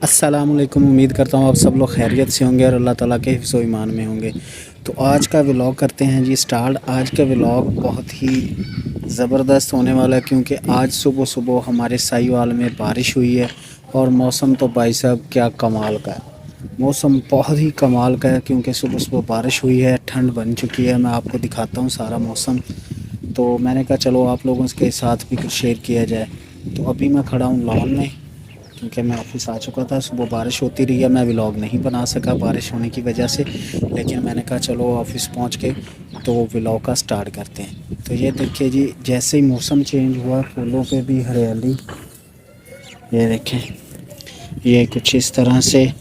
अस्सलामुअलैकुम। उम्मीद करता हूँ आप सब लोग खैरियत से होंगे और अल्लाह ताला के हिफ्ज़ व ईमान में होंगे। तो आज का व्लॉग करते हैं जी स्टार्ट। आज का व्लॉग बहुत ही ज़बरदस्त होने वाला है क्योंकि आज सुबह सुबह हमारे साहिवाल में बारिश हुई है और मौसम तो भाई साहब क्या कमाल का है। मौसम बहुत ही कमाल का है क्योंकि सुबह सुबह बारिश हुई है, ठंड बन चुकी है। मैं आपको दिखाता हूँ सारा मौसम। तो मैंने कहा चलो आप लोगों के साथ भी कुछ शेयर किया जाए। तो अभी मैं खड़ा हूँ लॉन में क्योंकि मैं ऑफिस आ चुका था। सुबह बारिश होती रही है, मैं व्लॉग नहीं बना सका बारिश होने की वजह से, लेकिन मैंने कहा चलो ऑफिस पहुंच के तो व्लॉग का स्टार्ट करते हैं। तो ये देखिए जी, जैसे ही मौसम चेंज हुआ फूलों पे भी हरियाली। ये देखें, ये कुछ इस तरह से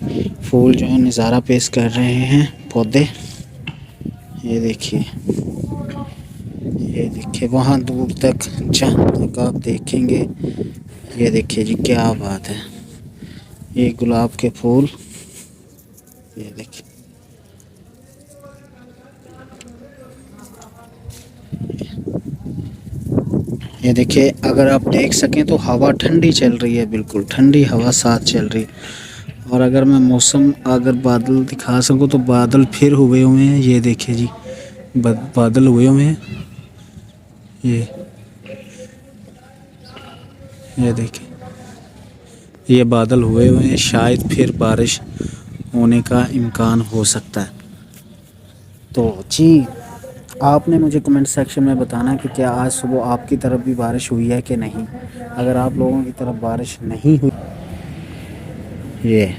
फूल जो है नज़ारा पेश कर रहे हैं पौधे। ये देखिए, ये देखिए वहाँ दूर तक जहाँ तक आप देखेंगे, ये देखिए जी क्या बात है। ये गुलाब के फूल, ये देखिए, ये देखिए अगर आप देख सकें तो हवा ठंडी चल रही है, बिल्कुल ठंडी हवा साथ चल रही है। और अगर मैं मौसम अगर बादल दिखा सकूं तो बादल फिर हुए हुए हैं। ये देखिए जी, बादल हुए हुए हैं। ये देखिए, ये बादल हुए हुए हैं, शायद फिर बारिश होने का इम्कान हो सकता है। तो जी, आपने मुझे कमेंट सेक्शन में बताना कि क्या आज सुबह आपकी तरफ भी बारिश हुई है कि नहीं। अगर आप लोगों की तरफ बारिश नहीं हुई ये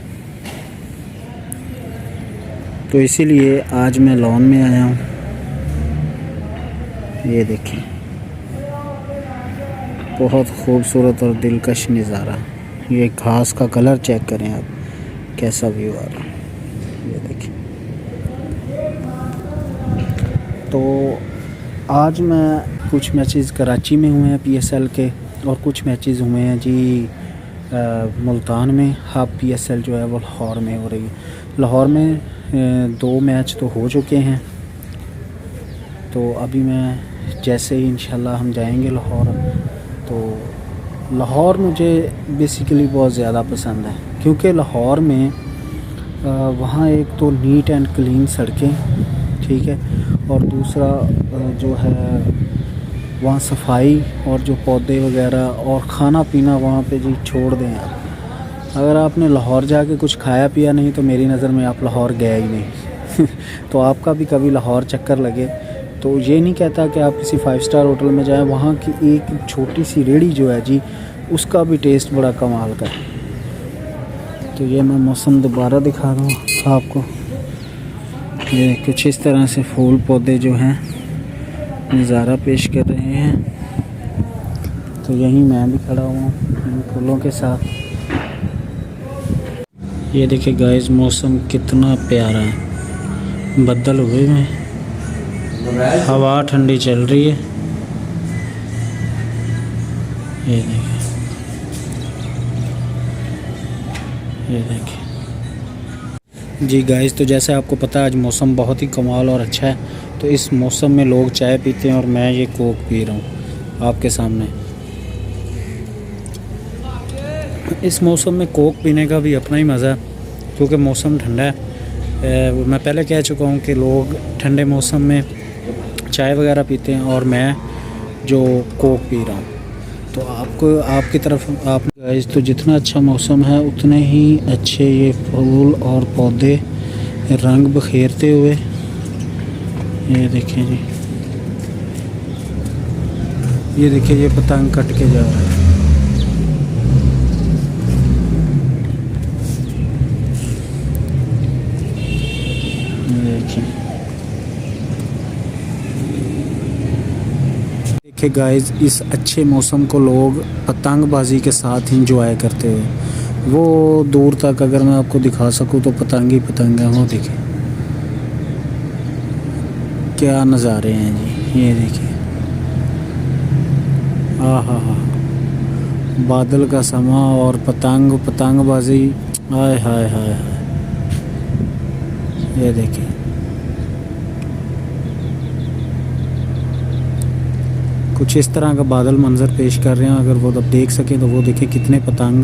तो इसीलिए आज मैं लॉन में आया हूँ। ये देखिए, बहुत खूबसूरत और दिलकश नज़ारा। ये घास का कलर चेक करें आप, कैसा व्यू आ रहा है। ये देखिए, तो आज मैं कुछ मैचेस कराची में हुए हैं PSL के, और कुछ मैचेस हुए हैं जी मुल्तान में। हाफ PSL जो है वो लाहौर में हो रही है। लाहौर में 2 मैच तो हो चुके हैं। तो अभी मैं जैसे ही इंशाल्लाह हम जाएंगे लाहौर, तो लाहौर मुझे बेसिकली बहुत ज़्यादा पसंद है क्योंकि लाहौर में वहाँ एक तो नीट एंड क्लीन सड़कें, ठीक है, और दूसरा जो है वहाँ सफाई और जो पौधे वगैरह और ख़ाना पीना वहाँ पे जी छोड़ दें आप। अगर आपने लाहौर जाके कुछ खाया पिया नहीं तो मेरी नज़र में आप लाहौर गया ही नहीं। तो आपका भी कभी लाहौर चक्कर लगे तो ये नहीं कहता कि आप किसी 5 स्टार होटल में जाएं, वहाँ की एक छोटी सी रेड़ी जो है जी उसका भी टेस्ट बड़ा कमाल का है। तो ये मैं मौसम दोबारा दिखा रहा हूँ आपको। ये कुछ इस तरह से फूल पौधे जो हैं नज़ारा पेश कर रहे हैं। तो यहीं मैं भी खड़ा हुआ हूँ इन फूलों के साथ। ये देखिए गाइस, मौसम कितना प्यारा है, बदल हुए हैं, हवा ठंडी चल रही है। ये देखिए, ये देखिए जी गाइस, तो जैसे आपको पता है आज मौसम बहुत ही कमाल और अच्छा है। तो इस मौसम में लोग चाय पीते हैं और मैं ये कोक पी रहा हूँ आपके सामने। इस मौसम में कोक पीने का भी अपना ही मज़ा है क्योंकि मौसम ठंडा है। मैं पहले कह चुका हूँ कि लोग ठंडे मौसम में चाय वगैरह पीते हैं और मैं जो कोक पी रहा हूँ। तो आपको आपकी तरफ आप गाइस, तो जितना अच्छा मौसम है उतने ही अच्छे ये फूल और पौधे रंग बखेरते हुए। ये देखिए जी, ये देखिए, ये पतंग कट के जा रहा है। देखिए गाइस, इस अच्छे मौसम को लोग पतंगबाजी के साथ इंजॉय करते हैं। वो दूर तक अगर मैं आपको दिखा सकूं तो पतंग ही पतंग है। वो देखिए क्या नज़ारे हैं जी। ये देखिए, आहा हा, बादल का समा और पतंगबाजी, हाय हाय हाय हाय। ये देखिए, कुछ इस तरह का बादल मंजर पेश कर रहे हैं। अगर वो तब देख सकें तो वो देखें कितने पतंग